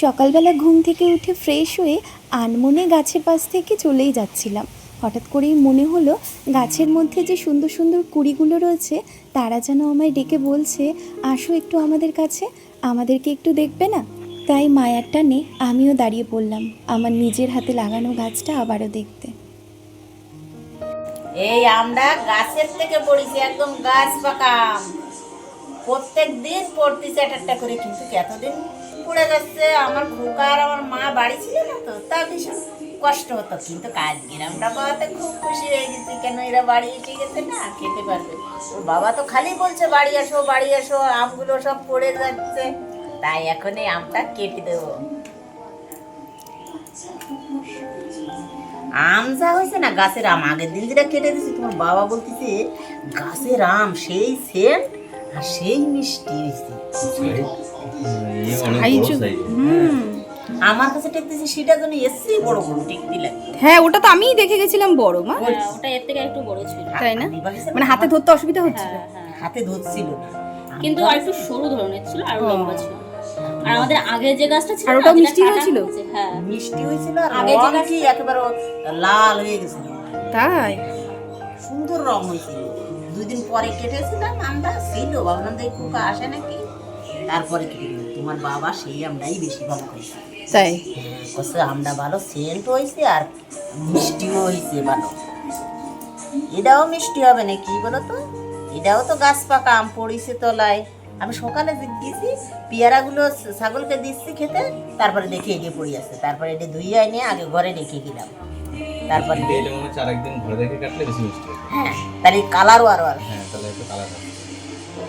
সকালবেলা ঘুম থেকে উঠে ফ্রেশ হয়ে আনমনে গাছের পাশ থেকে চলেই যাচ্ছিলাম। হঠাৎ করেই মনে হলো গাছের মধ্যে যে সুন্দর সুন্দর কুড়িগুলো রয়েছে তারা যেন আমায় ডেকে বলছে, আসো একটু আমাদের কাছে, আমাদেরকে একটু দেখবে না। তাই মায়ার টানে আমিও দাঁড়িয়ে পড়লাম আমার নিজের হাতে লাগানো গাছটা আবারও দেখতে। এই আমরা গাছের থেকে পড়েছি, একদম গাছ পাকা আম। প্রত্যেক দিন পড়তেছে একটা করে, কিন্তু এতদিন পড়ে যাচ্ছে। আমার খোকা আর আমার মা বাড়ি ছিল না, তো তা ভীষণ কষ্ট হতো, কিন্তু আজকের আমরা পাওয়াতে খুব খুশি হয়ে গেছি। কেন এরা বাড়ি এসে গেছে না, খেতে পারবে। ওর বাবা তো খালি বলছে বাড়ি আসো বাড়ি আসো, আমগুলো সব পড়ে যাচ্ছে, তাই এখন এই আমটা কেটে দেবো। আম যা হয়েছে না, গাছের আম আগের দিন যেটা কেটে দিয়েছি, তোমার বাবা বলতেছে গাছের আম সেই সেন্ট আর সেই মিষ্টি হয়েছে। আমার কাছে টেকতেছি সেটা জন্য এসছি বড় বড় টেকতে লাগে। হ্যাঁ, ওটা তো আমিই দেখে গেছিলাম বড় মা। ওটা এর থেকে একটু বড় ছিল, তাই না? মানে হাতে ধরতে অসুবিধা হচ্ছিল। হাতে ধরছিল না, কিন্তু আর একটু সরু ধরনের ছিল আর লম্বা ছিল। আর আমাদের আগে যে গাছটা ছিল, আর ওটা মিষ্টি হয়েছিল। হ্যাঁ, মিষ্টি হয়েছিল আর আগে যে রং কি একেবারে লাল হয়ে গেছিল। তাই সুন্দর রং হয়েছিল। 2 দিন পরে কেটেছিলাম, আমরা ছিল ভাবলাম যে কুকা আসে নাকি, তারপরে কেটে দিলাম। তোমার বাবা সেই আমরাই বেশি ভালো খাইছে। তাই কসে আমরা ভালো সেন্ট হয়েছে আর মিষ্টিও হয়েছে ভালো। এটাও মিষ্টি হবে না কি বলো তো, এটাও তো গাছ পাকা আম পড়েছে তলায়। আমি সকালে গেছি, পেয়ারাগুলো ছাগলকে দিচ্ছি খেতে, তারপরে দেখে এগিয়ে পড়ে আসছে। তারপরে এটা ধুইয়ে এনে আগে ঘরে রেখে গেলাম, তারপরে হ্যাঁ, তাহলে কালারও আরো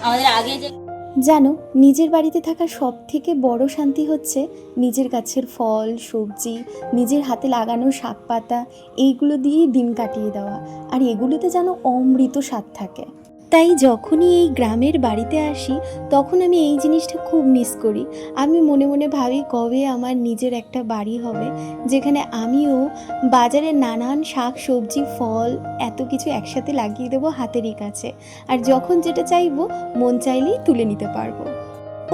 আমাদের আগে যে জানো, নিজের বাড়িতে থাকা সব থেকে বড় শান্তি হচ্ছে নিজের গাছের ফল সবজি, নিজের হাতে লাগানো শাক পাতা, এইগুলো দিয়েই দিন কাটিয়ে দেওয়া। আর এগুলোতে যেন অমৃত স্বাদ থাকে। তাই যখনই এই গ্রামের বাড়িতে আসি তখন আমি এই জিনিসটা খুব মিস করি। আমি মনে মনে ভাবি কবে আমার নিজের একটা বাড়ি হবে, যেখানে আমিও বাজারে নানান শাক সবজি ফল এত কিছু একসাথে লাগিয়ে দেবো হাতেরই কাছে, আর যখন যেটা চাইবো মন চাইলেই তুলে নিতে পারবো।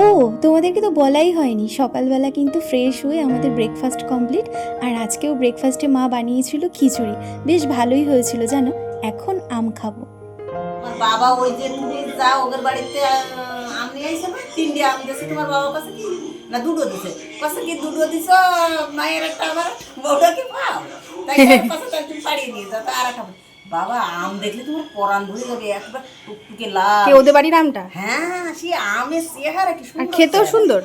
ও, তোমাদেরকে তো বলাই হয়নি, সকালবেলা কিন্তু ফ্রেশ হয়ে আমাদের ব্রেকফাস্ট কমপ্লিট। আর আজকেও ব্রেকফাস্টে মা বানিয়েছিল খিচুড়ি, বেশ ভালোই হয়েছিল জানো। এখন আম খাবো। তোমার বাবা ওই যে তুমি যা ওদের বাড়িতে আম নিয়ে আইসো না, 3টে আম দিয়েছে তোমার বাবার কাছে, কি না 2টো দিছে, কাছে কি 2টো দিছ মায়ের একটা আবার বউটা কি পাও, তাই কাছে তার তুমি পাড়িয়ে নিয়ে যাও, আর একটা বাবা আম দেখলে তোমার পরাণ ভরে যাবে, একবার টুকটুকে লাল। কে ওদের বাড়ির আমটা? হ্যাঁ, সে আমের চেহারা কি আর সুন্দর, খেতেও সুন্দর।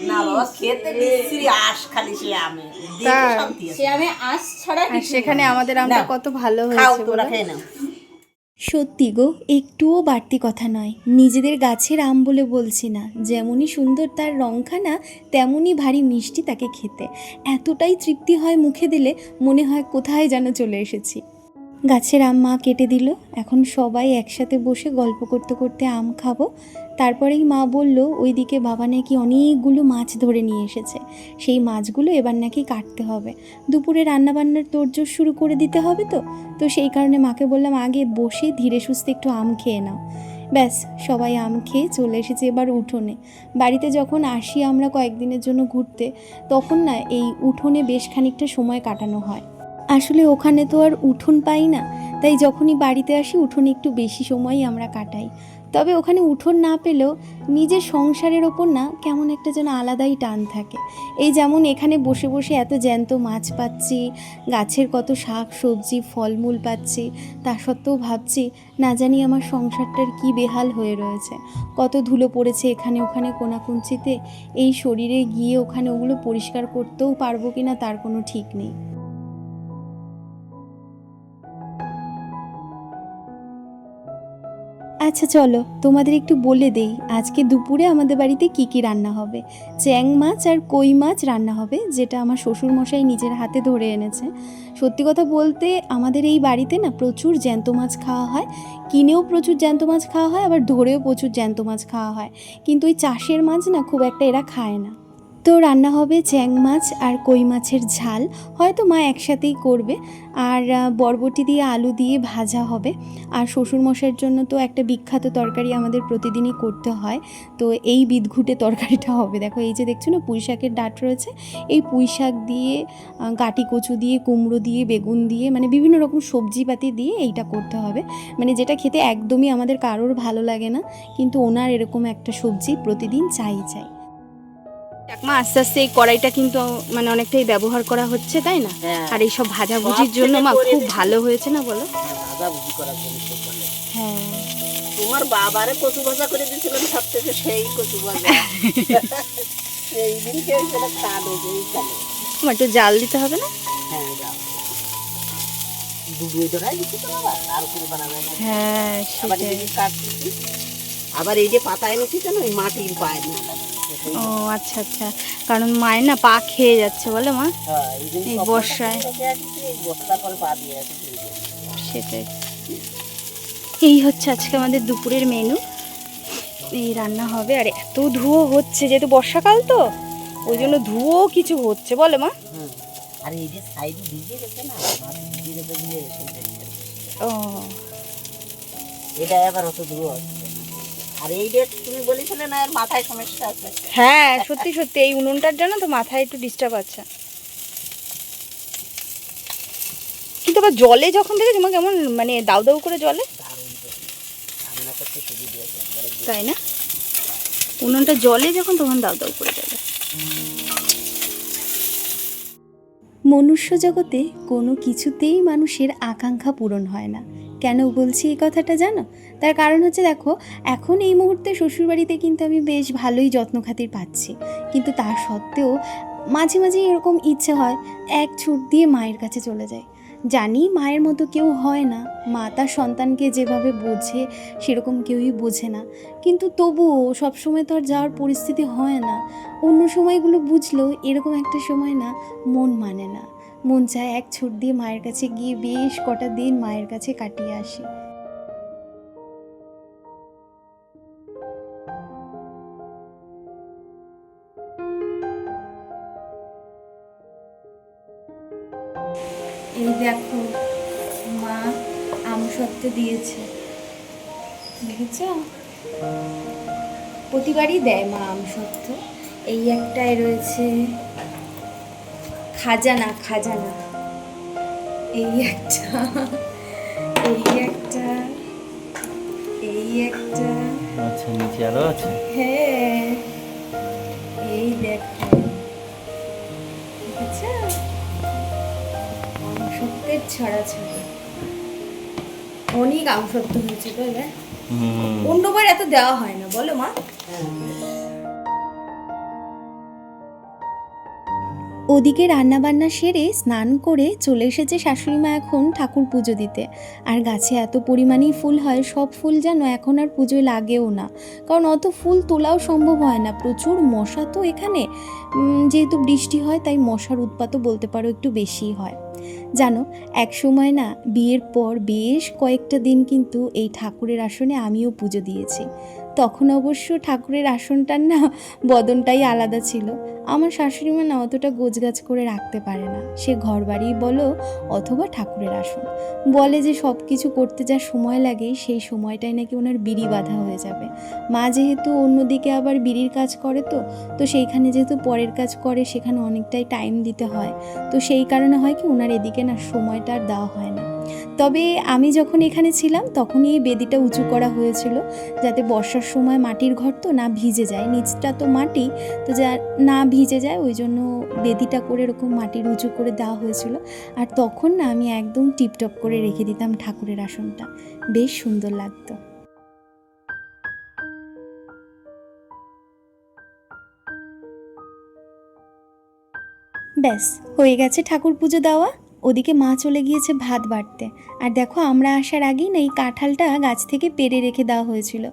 না বাবা খেতে বিশ্রী আঁশ খালি সে আমে, দেখে শান্তি আছে। সে আমি আঁশ ছাড়া আর সেখানে আমাদের আমটা না, কত ভালো খাও হয়েছে তোমরা বলো। খেয়ে নাও। সত্যি গো, একটুও বাড়তি কথা নয়, নিজেদের গাছের আম বলে বলছি না, যেমনই সুন্দর তার রংখানা তেমনই ভারী মিষ্টি তাকে খেতে। এতটাই তৃপ্তি হয় মুখে দিলে, মনে হয় কোথায় যেন চলে এসেছি। গাছের আম মা কেটে দিল, এখন সবাই একসাথে বসে গল্প করতে করতে আম খাবো। তারপরেই মা বলল ওইদিকে বাবা নাকি অনেকগুলো মাছ ধরে নিয়ে এসেছে, সেই মাছগুলো এবার নাকি কাটতে হবে। দুপুরে রান্নাবান্নার তোড়জোড় শুরু করে দিতে হবে তো সেই কারণে মাকে বললাম আগে বসে ধীরে সুস্থে একটু আম খেয়ে নাও। ব্যাস, সবাই আম খেয়ে চলে এসেছে এবার উঠোনে। বাড়িতে যখন আসি আমরা কয়েকদিনের জন্য ঘুরতে, তখন না এই উঠোনে বেশ খানিকটা সময় কাটানো হয়। আসলে ওখানে তো আর উঠোন পাই না, তাই যখনই বাড়িতে আসি উঠোনে একটু বেশি সময়ই আমরা কাটাই। তবে ওখানে উঠোন না পেলেও নিজের সংসারের ওপর না কেমন একটা যেন আলাদাই টান থাকে। এই যেমন এখানে বসে বসে এত জ্যান্ত মাছ পাচ্ছি, গাছের কত শাক সবজি ফলমূল পাচ্ছি, তা সত্ত্বেও ভাবছি না জানি আমার সংসারটার কি বেহাল হয়ে রয়েছে। কত ধুলো পড়েছে এখানে ওখানে কোনাকুঞ্চিতে, এই শরীরে গিয়ে ওখানে ওগুলো পরিষ্কার করতেও পারবো কিনা তার কোনো ঠিক নেই। আচ্ছা চলো তোমাদের একটু বলে দেই আজকে দুপুরে আমাদের বাড়িতে কি কি রান্না হবে। চ্যাং মাছ আর কই মাছ রান্না হবে, যেটা আমার শ্বশুরমশাই নিজের হাতে ধরে এনেছে। সত্যি কথা বলতে আমাদের এই বাড়িতে না প্রচুর জ্যান্ত মাছ খাওয়া হয়, কিনেও প্রচুর জ্যান্ত মাছ খাওয়া হয়, আবার ধরেও প্রচুর জ্যান্ত মাছ খাওয়া হয়, কিন্তু ওই চাষের মাছ না খুব একটা এরা খায় না। তো রান্না হবে চ্যাং মাছ আর কই মাছের ঝাল, হয়তো মা একসাথেই করবে। আর বরবটি দিয়ে আলু দিয়ে ভাজা হবে। আর শ্বশুরমশাইয়ের জন্য তো একটা বিখ্যাত তরকারি আমাদের প্রতিদিনই করতে হয়, তো এই বিদঘুটে তরকারিটা হবে। দেখো এই যে দেখছো না পুঁই শাকের ডাঁট রয়েছে, এই পুঁই শাক দিয়ে কাটি কচু দিয়ে কুমড়ো দিয়ে বেগুন দিয়ে মানে বিভিন্ন রকম সবজিপাতি দিয়ে এইটা করতে হবে। মানে যেটা খেতে একদমই আমাদের কারোর ভালো লাগে না, কিন্তু ওনার এরকম একটা সবজি প্রতিদিন চাই। মা আস্তে আস্তে এই কড়াইটা কিন্তু মানে অনেকটাই ব্যবহার করা হচ্ছে, তাই না? হ্যাঁ। আর এইসব ভাজাভুজির সব জন্য থেকে মা করে খুব দিচ্ছি। ভালো হয়েছে না বলো? ভাজাভুজি করার জন্য খুব ভালো। হ্যাঁ। তোমার বাবারে কচু ভাজা করে দিয়েছিলাম সব থেকে, সেই কচু ভাজা সেই দিনকে সেটা কালো এই কালো। আমার একটু জাল দিতে হবে না? হ্যাঁ যাও, ডুবিয়ে ধরাই দিচ্ছি তো বাবা, আর করে বানাবে না। হ্যাঁ আবার সেটাই। এই কাটছি, আবার এই যে পাতা এনেছি কেন ওই মাটির পায়ের না। ও আচ্ছা আচ্ছা, কারণ মায়ের না পা খেয়ে যাচ্ছে বলে মা, হ্যাঁ এই জন্য এই সকালটা বর্ষায়। রেখে আসছি, এই বর্ষার পরে পা দিয়ে আসছি। সেটাই। এই হচ্ছে আজকে আমাদের দুপুরের মেনু। এই রান্না হবে, আর এত ধুয়ো হচ্ছে যেহেতু বর্ষাকাল তো ওই জন্য ধুয়ো কিছু হচ্ছে বলে মা। হুম, আর এই যে সাইডে ভিজে গেছে না, মাছ ভিজে গেছে বলে সেই জন্য। ও এটা আবার অত দূর হচ্ছে না। আর এই যে তুমি বলেছিলে না এর মাথায় সমস্যা আছে, হ্যাঁ সত্যি সত্যি এই উনুনটার জন্য তো মাথায় একটু ডিস্টার্ব আছে। কিন্তু আবার জলে যখন দেখেছি মা কেমন মানে দাউ দাউ করে জলে, দারুণ তো রান্না করতে সুবিধা আছে একবারে। তাই না? উনুনটা জলে যখন তখন দাউ দাউ করে জলে। মনুষ্য জগতে কোনো কিছুতেই মানুষের আকাঙ্ক্ষা পূরণ হয় না। কেন বলছি এই কথাটা জানো? তার কারণ হচ্ছে দেখো, এখন এই মুহূর্তে শ্বশুরবাড়িতে কিন্তু আমি বেশ ভালোই যত্ন খাতির পাচ্ছি, কিন্তু তা সত্ত্বেও মাঝে মাঝে এরকম ইচ্ছে হয় এক ছুট দিয়ে মায়ের কাছে চলে যাই। জানি মায়ের মতো কেউ হয় না, মা তার সন্তানকে যেভাবে বোঝে সেরকম কেউই বোঝে না, কিন্তু তবুও সবসময় তো আর যাওয়ার পরিস্থিতি হয় না। অন্য সময়গুলো বুঝলেও এরকম একটা সময় না মন মানে না, মন চায় এক ছুট দিয়ে মায়ের কাছে গিয়ে বেশ কটা দিন মায়ের কাছে কাটিয়ে আসি। এই দেখো মা আমসত্ত্ব দিয়েছে, দেখেছ? প্রতিবারই দেয় মা আমসত্ত্ব। এই একটাই রয়েছে খাজানা, এই একটা, এই একটা, এই একটা, আচ্ছা নিচে আরো আছে। হ্যাঁ এই দেখো, দেখেছ? আমসত্ত্বের ছড়াছড়ি, অনেক আমসত্ত্ব হয়েছে তো এবার। অন্যবার এত দেওয়া হয় না বলো মা? ওদিকে রান্নাবান্না সেরে স্নান করে চলে এসেছে শাশুড়ি মা এখন ঠাকুর পুজো দিতে। আর গাছে এত পরিমাণেই ফুল হয়, সব ফুল যেন এখন আর পুজোয় লাগেও না, কারণ অত ফুল তোলাও সম্ভব হয় না, প্রচুর মশা তো এখানে। যেহেতু বৃষ্টি হয় তাই মশার উৎপাতও বলতে পারো একটু বেশিই হয়। জানো, এক সময় না বিয়ের পর বেশ কয়েকটা দিন কিন্তু এই ঠাকুরের আসনে আমিও পুজো দিয়েছি। তখন অবশ্য ঠাকুরের আসনটার না বদনটাই আলাদা ছিল। আমার শাশুড়ি মা না অতটা গোছগাছ করে রাখতে পারে না, সে ঘর বাড়ি বলো অথবা ঠাকুরের আসন, বলে যে সব কিছু করতে যা সময় লাগে সেই সময়টাই নাকি ওনার বিড়ি বাঁধা হয়ে যাবে। মা যেহেতু অন্যদিকে আবার বিড়ির কাজ করে, তো সেইখানে যেহেতু পরের কাজ করে সেখানে অনেকটাই টাইম দিতে হয়, তো সেই কারণে হয় কি ওনার এদিকে না সময়টা আর দেওয়া হয় না। তবে আমি যখন এখানে ছিলাম তখনই এই বেদিটা উঁচু করা হয়েছিল, যাতে বর্ষার সময় মাটির ঘর তো না ভিজে যায়, নিচটা তো মাটি, তো যা না ভিজে যায় ওই জন্য বেদিটা করে এরকম মাটির উঁচু করে দেওয়া হয়েছিল। আর তখন না আমি একদম টিপটপ করে রেখে দিতাম ঠাকুরের আসনটা, বেশ সুন্দর লাগতো। ব্যাস হয়ে গেছে ঠাকুর পুজো দেওয়া। ওদিকে মা চলে গিয়েছে ভাত বাড়তে। আর দেখো আমরা আসার আগেই না এই কাঁঠালটা গাছ থেকে পেড়ে রেখে দেওয়া হয়েছিল,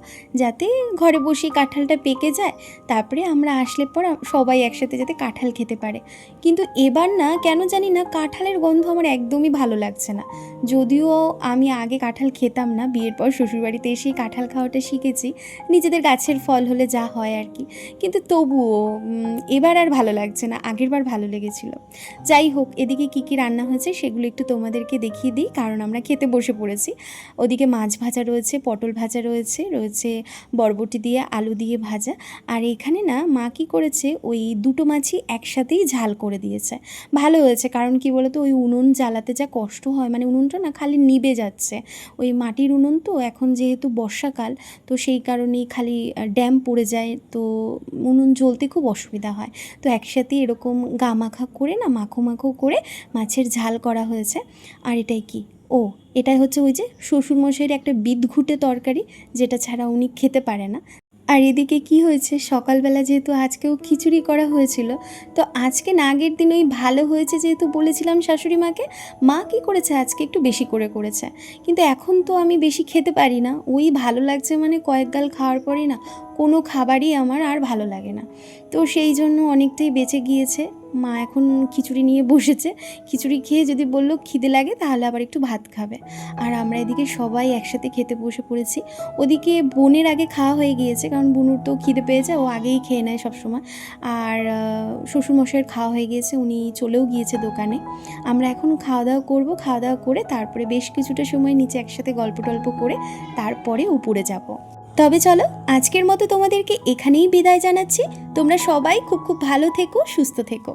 যাতে ঘরে বসেই কাঁঠালটা পেকে যায়, তারপরে আমরা আসলে পর সবাই একসাথে যাতে কাঁঠাল খেতে পারে। কিন্তু এবার না কেন জানি না কাঁঠালের গন্ধ আমার একদমই ভালো লাগছে না। যদিও আমি আগে কাঁঠাল খেতাম না, বিয়ের পর শ্বশুরবাড়িতে এসেই কাঁঠাল খাওয়াটা শিখেছি, নিজেদের গাছের ফল হলে যা হয় আর কি, কিন্তু তবুও এবার আর ভালো লাগছে না, আগেরবার ভালো লেগেছিল। যাই হোক, এদিকে কী কী রান্না হয়েছে সেগুলো একটু তোমাদেরকে দেখিয়ে দিই, কারণ আমরা খেতে বসে পড়েছি। ওদিকে মাছ ভাজা রয়েছে, পটল ভাজা রয়েছে, রয়েছে বরবটি দিয়ে আলু দিয়ে ভাজা। আর এখানে না মা কী করেছে, ওই দুটো মাছই একসাথেই ঝাল করে দিয়েছে। ভালো হয়েছে, কারণ কি বলতো ওই উনুন জ্বালাতে যা কষ্ট হয়, মানে উনুনটা না খালি নিভে যাচ্ছে। ওই মাটির উনুন তো, এখন যেহেতু বর্ষাকাল তো সেই কারণেই খালি ড্যাম পড়ে যায়, তো উনুন জ্বলতে খুব অসুবিধা হয়। তো একসাথে এরকম গা মাখা করে না, মাখো মাখো করে মাছের ঝাল করা হয়েছে। আর এটাই কি, ও এটাই হচ্ছে ওই যে শ্বশুরমশাইয়ের একটা বিদঘুটে তরকারি, যেটা ছাড়া উনি খেতে পারে না। আর এদিকে কি হয়েছে, সকালবেলা যেহেতু আজকেও খিচুড়ি করা হয়েছিল, তো আজকে না আগের দিন ওই ভালো হয়েছে যেহেতু বলেছিলাম শাশুড়ি মাকে, মা কী করেছে আজকে একটু বেশি করে করেছে। কিন্তু এখন তো আমি বেশি খেতে পারি না, ওই ভালো লাগছে মানে কয়েক গাল খাওয়ার পরেই না কোনো খাবারই আমার আর ভালো লাগে না, তো সেই জন্য অনেকটাই বেঁচে গিয়েছে। মা এখন খিচুড়ি নিয়ে বসেছে, খিচুড়ি খেয়ে যদি বললো খিদে লাগে তাহলে আবার একটু ভাত খাবে। আর আমরা এদিকে সবাই একসাথে খেতে বসে পড়েছি। ওদিকে বোনের আগে খাওয়া হয়ে গিয়েছে, কারণ বুনুর তো খিদে পেয়েছে, ও আগেই খেয়ে নেয় সবসময়। আর শ্বশুরমশাইয়ের খাওয়া হয়ে গিয়েছে, উনি চলেও গিয়েছে দোকানে। আমরা এখন খাওয়া দাওয়া করবো, খাওয়া দাওয়া করে তারপরে বেশ কিছুটা সময় নিচে একসাথে গল্প টল্প করে তারপরে উপরে যাব। তবে চলো আজকের মতো তোমাদেরকে এখানেই বিদায় জানাচ্ছি। তোমরা সবাই খুব খুব ভালো থেকো, সুস্থ থেকো।